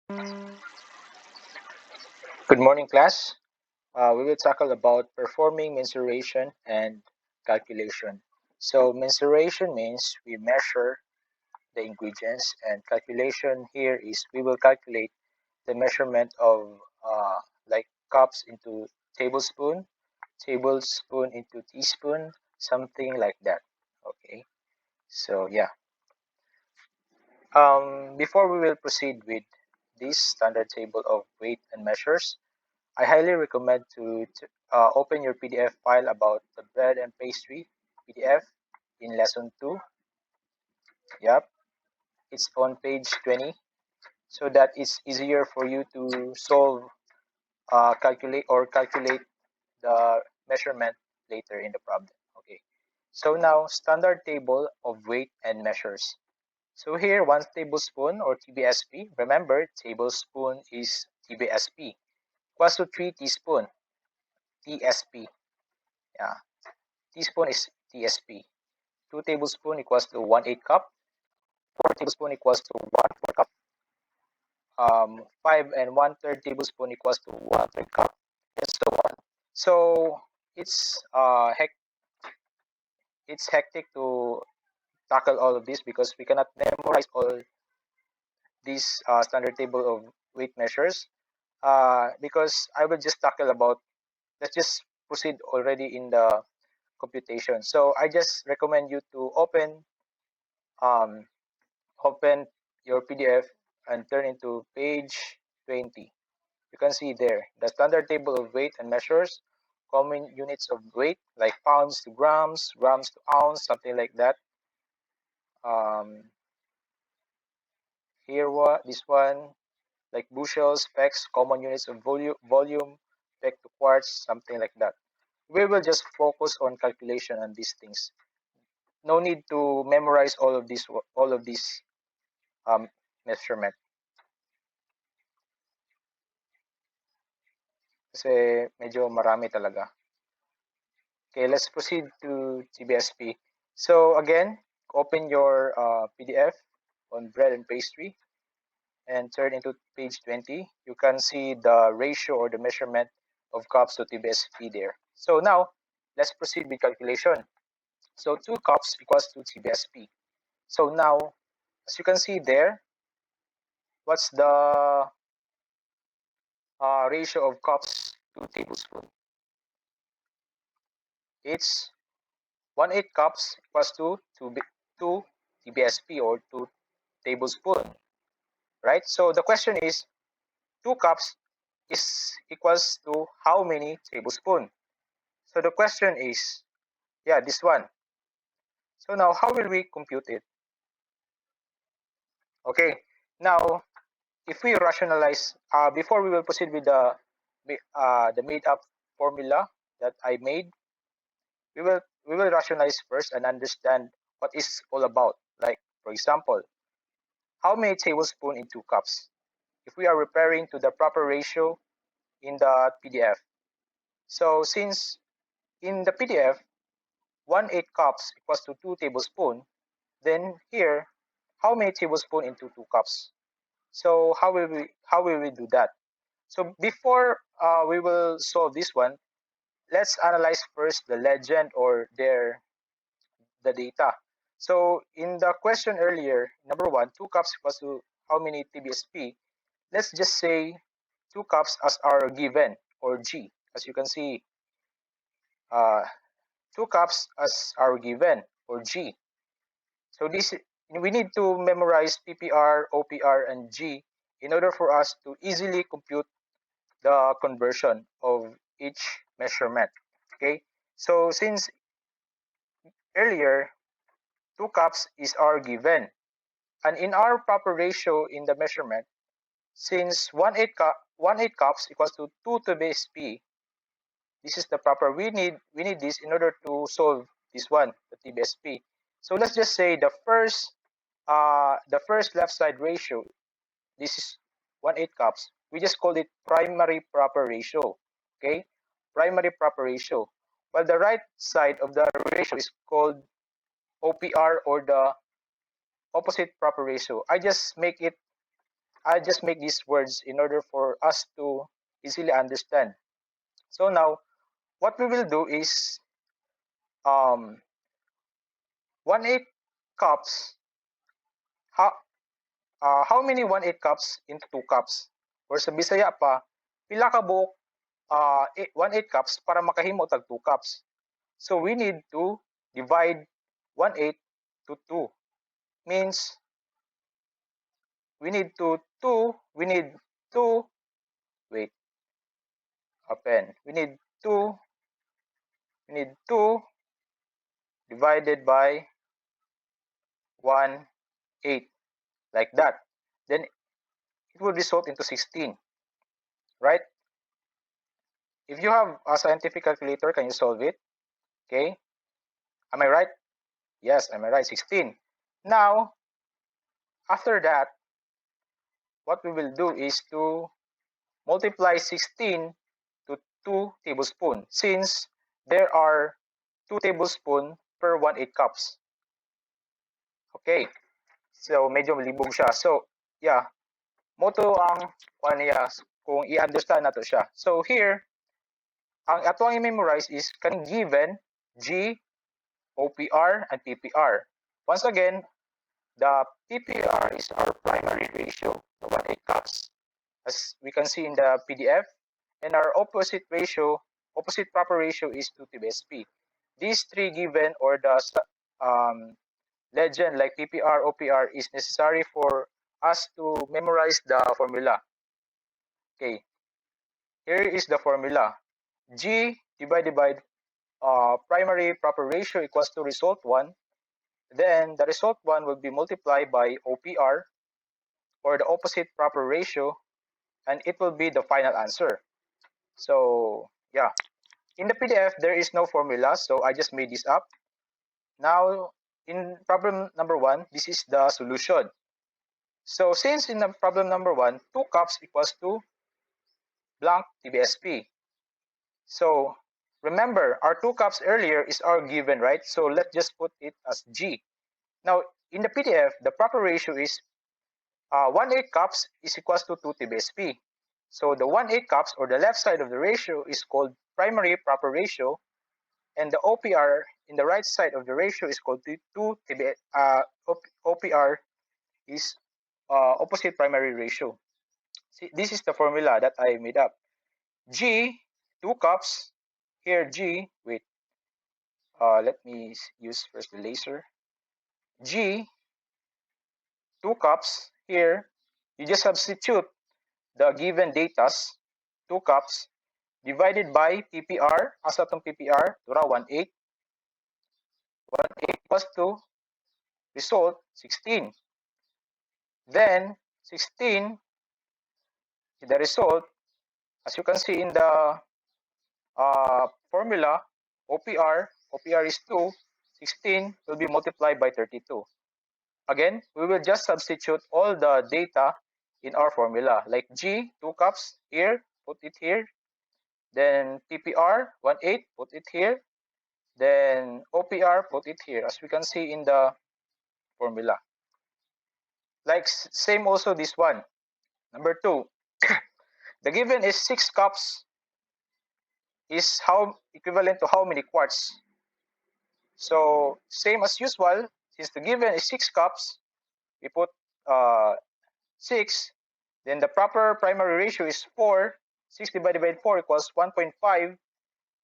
Good morning, class. We will tackle about performing mensuration and calculation. So mensuration means we measure the ingredients, and calculation here is we will calculate the measurement of like cups into tablespoon, tablespoon into teaspoon, something like that. Okay. So yeah. Before we will proceed with this standard table of weight and measures, I highly recommend to open your PDF file about the bread and pastry PDF in lesson 2. Yep, it's on page 20, so that it's easier for you to calculate the measurement later in the problem. Okay, so now standard table of weight and measures. So here, 1 tablespoon or TBSP. Remember, tablespoon is TBSP. Equals to 3 teaspoon, TSP. Yeah, teaspoon is TSP. 2 tablespoon equals to 1/8 cup. 4 tablespoon equals to 1/4 cup. 5 and 1/3 tablespoon equals to 1/3 cup, and so on. So it's it's hectic to tackle all of this because we cannot memorize all these standard table of weight measures. Because I will just tackle about. Let's just proceed already in the computation. So I just recommend you to um, open your PDF and turn into page 20. You can see there the standard table of weight and measures, common units of weight like pounds to grams, grams to ounce, something like that. Um, Here, this one like bushels, pecks, common units of volume, peck to quarts, something like that. We will just focus on calculation and these things. No need to memorize all of these um, measurement. Kasi medyo marami talaga. Okay, let's proceed to TBSP. So again, open your PDF on bread and pastry and turn into page 20. You can see the ratio or the measurement of cups to TBSP there. So now, let's proceed with calculation. So 2 cups equals to TBSP. So now, as you can see there, what's the ratio of cups to tablespoon? It's 1/8 cups equals to 2 TBSP or 2 tablespoon, right? So the question is 2 cups is equals to how many tablespoon? So the question is, yeah, this one. So now how will we compute it? Okay, now if we rationalize, before we will proceed with the made up formula that I made, we will rationalize first and understand what is all about. Like for example, how many tablespoons in 2 cups? If we are referring to the proper ratio in the PDF. So since in the PDF 1/8 cups equals to 2 tablespoons, then here how many tablespoons into 2 cups? So how will we do that? So before we will solve this one, let's analyze first the legend or the data. So in the question earlier, number one, 2 cups equals to how many TBSP? Let's just say 2 cups as our given or G. As you can see, uh, 2 cups as our given or G. So this we need to memorize PPR, OPR, and G in order for us to easily compute the conversion of each measurement. Okay, so since earlier 2 cups is our given, and in our proper ratio in the measurement, since 1/8 cups equals to 2 to base p, this is the proper. We need this in order to solve this one, the TBSP. So let's just say the first left side ratio. This is 1/8 cups. We just call it primary proper ratio. Okay, primary proper ratio. While the right side of the ratio is called OPR or the opposite proper ratio. I just make it I just make these words in order for us to easily understand. So now, what we will do is 1/8 cups. How how many 1/8 cups into 2 cups? Or sa Bisaya pa, pila ka buok 1/8 cups para makahimo tag 2 cups. So we need to divide 1/8 to 2. Means we need we need 2, wait, a pen. We need 2 divided by 1/8, like that. Then it will result into 16, right? If you have a scientific calculator, can you solve it? Okay. Am I right? Yes, am I right? 16. Now, after that, what we will do is to multiply 16 to 2 tablespoons, since there are 2 tablespoons per 1/8 cups. Okay. So, medyo malibog siya. So, yeah. Moto ang niya kung i-understand nato siya. So, here, ang ato ang i-memorize is kaning given G, OPR, and PPR. Once again, the PPR is our primary ratio, the 1/8 cups, as we can see in the PDF. And our opposite proper ratio is 2 to BSP. These three given, or the legend like PPR, OPR, is necessary for us to memorize the formula. Okay, here is the formula. G divided by primary proper ratio equals to result 1. Then the result 1 will be multiplied by OPR, or the opposite proper ratio, and it will be the final answer. So yeah, in the PDF there is no formula, so I just made this up. Now in problem number 1, this is the solution. So since in the problem number 1, 2 cups equals to blank TBSP. So remember, our 2 cups earlier is our given, right? So let's just put it as G. Now in the PDF, the proper ratio is 1/8 cups is equals to 2 TBSP. So the 1/8 cups, or the left side of the ratio, is called primary proper ratio, and the OPR in the right side of the ratio is called 2 TB. OPR is opposite primary ratio. See, this is the formula that I made up. G, 2 cups. Here G, wait, let me use first the laser. G, 2 cups. Here, you just substitute the given datas, 2 cups, divided by PPR. Asa itong PPR? Tura, 1/8. 1/8 equals to result 16. Then 16, the result, as you can see in the formula, OPR is 2, 16 will be multiplied by 32. Again, we will just substitute all the data in our formula, like G, 2 cups here, put it here. Then PPR, 1/8, put it here. Then OPR, put it here, as we can see in the formula. Like same also this one. Number 2, the given is 6 cups is how equivalent to how many quarts. So same as usual, since the given is 6 cups, we put 6. Then the proper primary ratio is 4. 6 divided by 4 equals 1.5.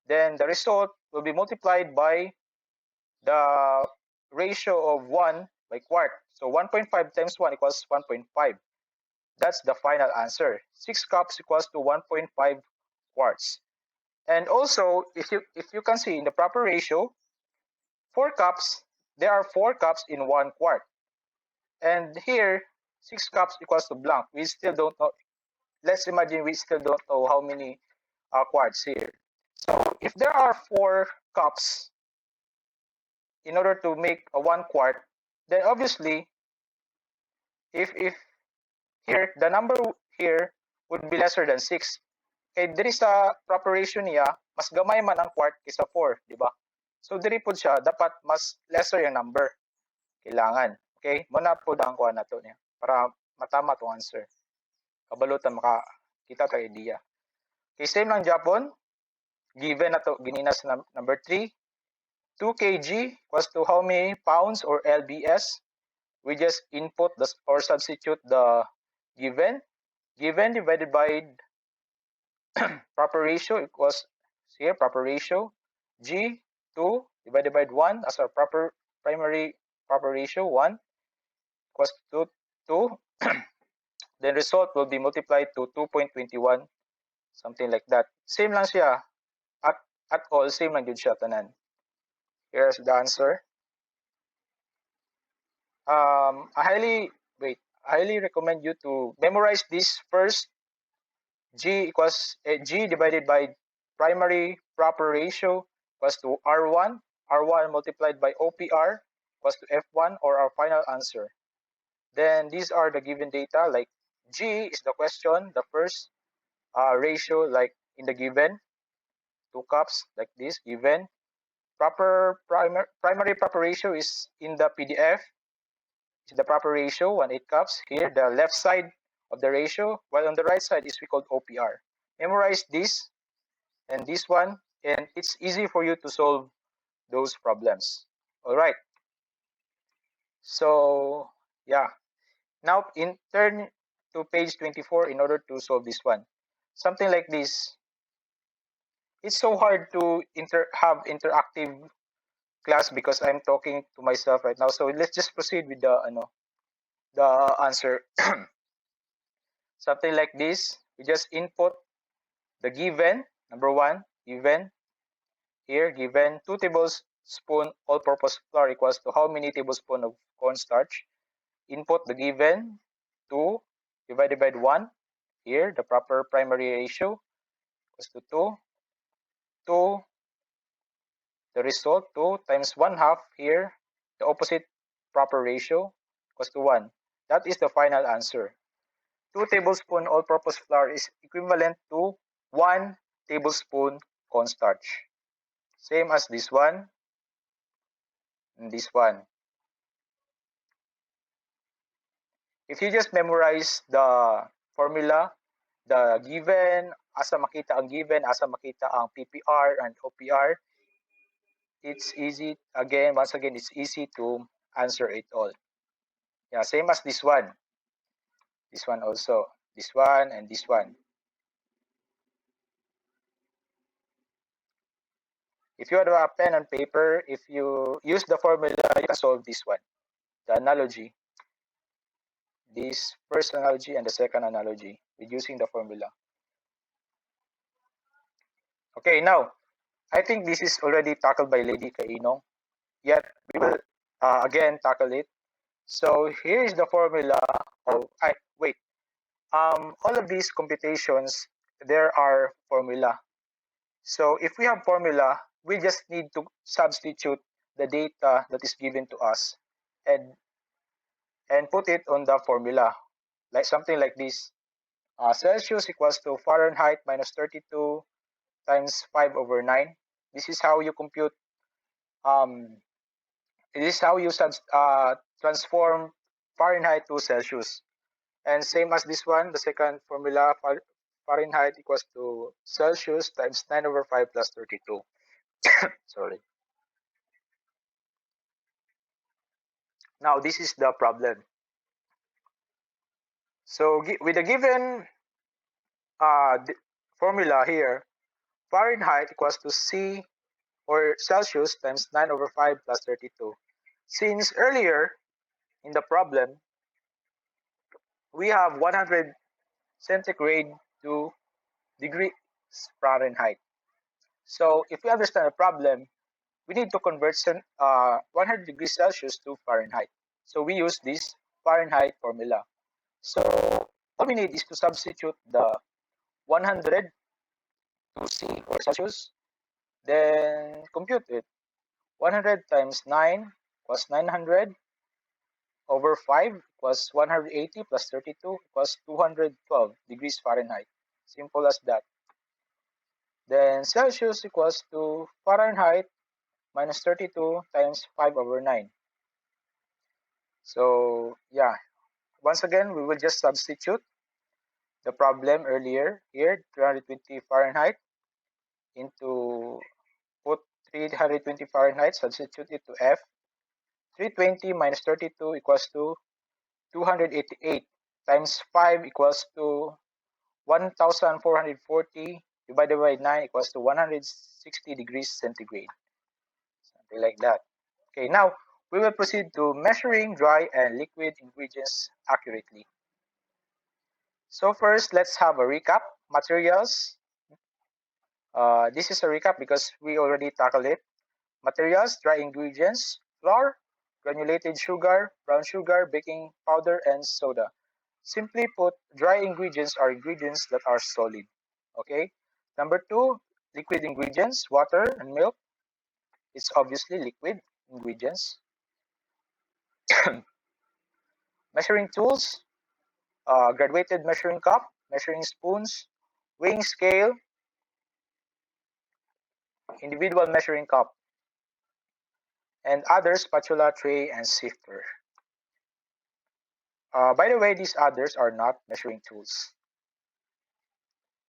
Then the result will be multiplied by the ratio of 1 by quart. So 1.5 times 1 equals 1.5. That's the final answer. 6 cups equals to 1.5 quarts. And also, if you can see in the proper ratio, 4 cups, there are 4 cups in 1 quart. And here, 6 cups equals to blank. We still don't know. Let's imagine we still don't know how many quarts here. So if there are 4 cups in order to make a 1 quart, then obviously, if here, the number here would be lesser than 6. Kaya diri sa preparation niya, mas gamay man ang quart kaysa 4, di ba? So diri po siya, dapat mas lesser yung number. Kailangan. Okay? Muna po ang kuha na to niya para matama itong answer. kabalutan makakita ta idea. Okay, same lang Japon. Given na to, gininas na number 3. 2 kg equals to how many pounds or lbs? We just input or substitute the given. Given divided by proper ratio equals here proper ratio. G 2 divided by 1 as our primary proper ratio 1 equals to 2. Then result will be multiplied to 2.21, something like that. Same lang siya. At all, same lang yun siya tanan. Here's the answer. I highly recommend you to memorize this first. G divided by primary proper ratio equals to R1. R1 multiplied by OPR equals to F1 or our final answer. Then these are the given data, like G is the question, the first ratio like in the given, 2 cups like this given. Primary proper ratio is in the PDF. It's the proper ratio, 1/8 cups. Here, the left side of the ratio, while on the right side is we called OPR. Memorize this and this one, and it's easy for you to solve those problems. All right. So, yeah. Now, turn to page 24 in order to solve this one. Something like this. It's so hard to have interactive class because I'm talking to myself right now. So let's just proceed with the answer. Something like this. We just input the given, number 1, given. Here, given 2 tablespoon all-purpose flour equals to how many tablespoons of cornstarch? Input the given 2 divided by 1. Here, the proper primary ratio equals to 2. 2, the result, 2 times 1/2. Here, the opposite proper ratio equals to 1. That is the final answer. 2 tablespoon all-purpose flour is equivalent to 1 tablespoon cornstarch. Same as this one and this one. If you just memorize the formula, the given, asa makita ang given, asa makita ang PPR and OPR, it's easy, once again, it's easy to answer it all. Yeah, same as this one. This one also. This one and this one. If you have a pen and paper, if you use the formula, you can solve this one. The analogy. This first analogy and the second analogy with using the formula. Okay, now, I think this is already tackled by Lady Kainong, yet we will again tackle it. So here is the formula of, all of these computations, there are formula. So if we have formula, we just need to substitute the data that is given to us and put it on the formula, like something like this. Celsius equals to Fahrenheit minus 32 times 5/9. This is how you compute. This is how you transform Fahrenheit to Celsius. And same as this one, the second formula, Fahrenheit equals to Celsius times 9/5 plus 32. Sorry. Now, this is the problem. So, with the given formula here, Fahrenheit equals to C or Celsius times 9/5 plus 32. Since earlier in the problem, we have 100 centigrade to degrees Fahrenheit. So if we understand the problem, we need to convert 100 degrees Celsius to Fahrenheit. So we use this Fahrenheit formula. So all we need is to substitute the 100 to C or Celsius, then compute it. 100 times 9 was 900 over 5 was 180 plus 32 was 212 degrees Fahrenheit. Simple as that. Then Celsius equals to Fahrenheit minus 32 times 5/9. So yeah, once again, we will just substitute the problem earlier here, 320 Fahrenheit into, put 320 Fahrenheit, substitute it to F. 320 minus 32 equals to 288 times 5 equals to 1440 divided by 9 equals to 160 degrees centigrade. Something like that. Okay, now we will proceed to measuring dry and liquid ingredients accurately. So first, let's have a recap. Materials. This is a recap because we already tackled it. Materials, dry ingredients, flour, granulated sugar, brown sugar, baking powder, and soda. Simply put, dry ingredients are ingredients that are solid. Okay. Number two, liquid ingredients, water and milk. It's obviously liquid ingredients. Measuring tools, graduated measuring cup, measuring spoons, weighing scale, individual measuring cup, and other spatula, tray, and sifter. By the way, these others are not measuring tools.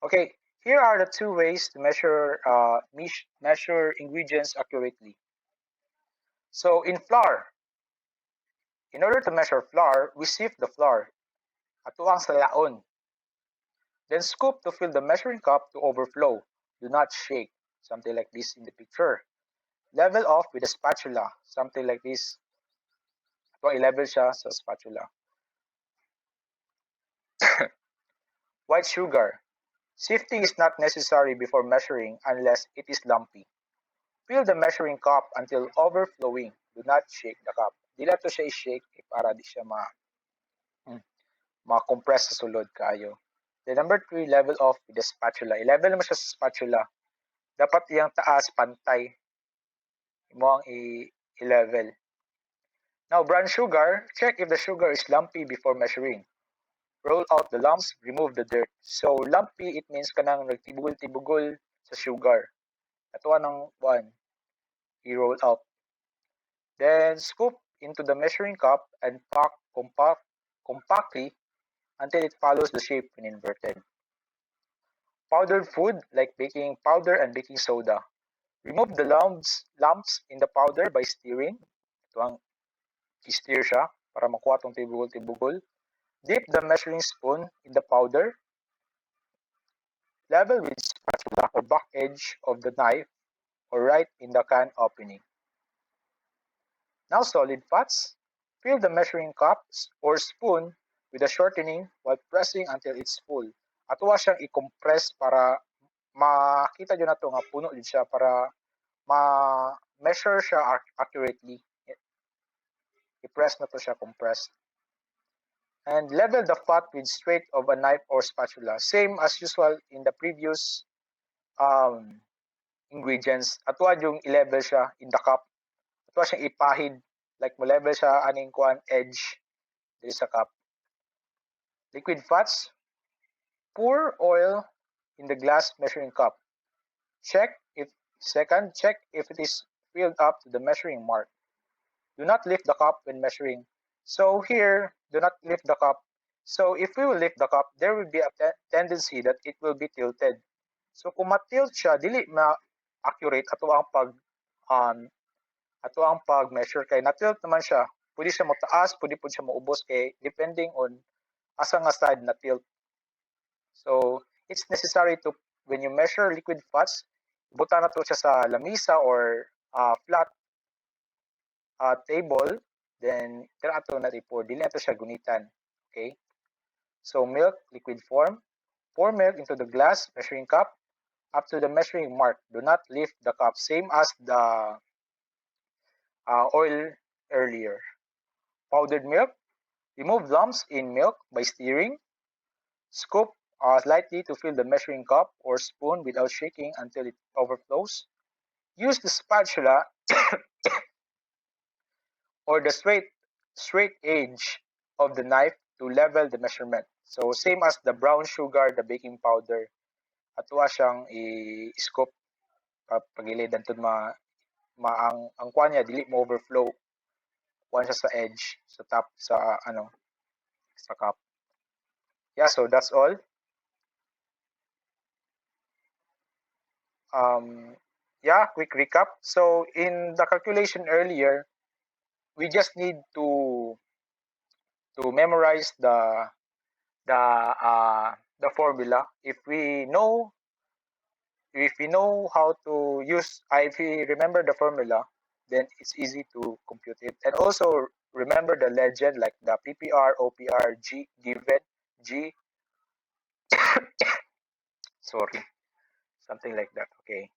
Okay, here are the two ways to measure ingredients accurately. So in flour, in order to measure flour, we sift the flour. Atuang sa laon. Then scoop to fill the measuring cup to overflow. Do not shake. Something like this in the picture. Level off with a spatula. Something like this. Ito i-level siya sa spatula. White sugar. Sifting is not necessary before measuring unless it is lumpy. Fill the measuring cup until overflowing. Do not shake the cup. Di lang to siya i-shake para di siya ma-compress sa sulod kayo. Then number 3, level off with the spatula. I-level mo siya sa spatula. Dapat yung taas pantay. Mo ang i-level. Now, brown sugar, check if the sugar is lumpy before measuring. Roll out the lumps, remove the dirt. So, lumpy, it means kanang nagtibugol-tibugol sa sugar. Ito anong one, i-roll out. Then, scoop into the measuring cup and pack compactly until it follows the shape when inverted. Powdered food like baking powder and baking soda. Remove the lumps in the powder by stirring. Ito ang i-stir siya para makuha itong tibugol-tibugol. Dip the measuring spoon in the powder. Level with spatula or back edge of the knife or right in the can opening. Now solid fats. Fill the measuring cup or spoon with a shortening while pressing until it's full. Atuwa siyang i-compress para makita nyo na ito nga puno din siya para ma-measure siya accurately. I-press na to siya compressed. And level the fat with straight of a knife or spatula. Same as usual in the previous ingredients. Atuwa yung i-level siya in the cup. Atuwa siyang ipahid. Like mo level siya aning kuan edge diri sa cup. Liquid fats. Pour oil in the glass measuring cup. Check if it is filled up to the measuring mark. Do not lift the cup when measuring. So here, do not lift the cup. So if we will lift the cup, there will be a tendency that it will be tilted. So kung ma-tilt siya, dili ma-accurate ato ang pag-measure kay na-tilt naman siya. Pwede siya mataas, pwede po siya maubos kay depending on asa nga side na tilt. So it's necessary to, when you measure liquid fats, buta na to siya sa lamisa or flat table, then tira ato na i-pour. Dili ato siya gunitan. Okay? So milk, liquid form. Pour milk into the glass measuring cup up to the measuring mark. Do not lift the cup. Same as the oil earlier. Powdered milk. Remove lumps in milk by stirring. Scoop slightly to fill the measuring cup or spoon without shaking until it overflows. Use the spatula or the straight edge of the knife to level the measurement. So same as the brown sugar, the baking powder, atuwa siyang i-scoop pagilid antud ang kuan niya dili mo overflow. Kuan siya sa edge, sa top sa sa cup. Yeah, so that's all. yeah, quick recap. So in the calculation earlier, we just need to memorize the formula. If we know how to use, if we remember the formula, then it's easy to compute it. And also remember the legend, like the PPR, OPR, G given, G, sorry, something like that. Okay.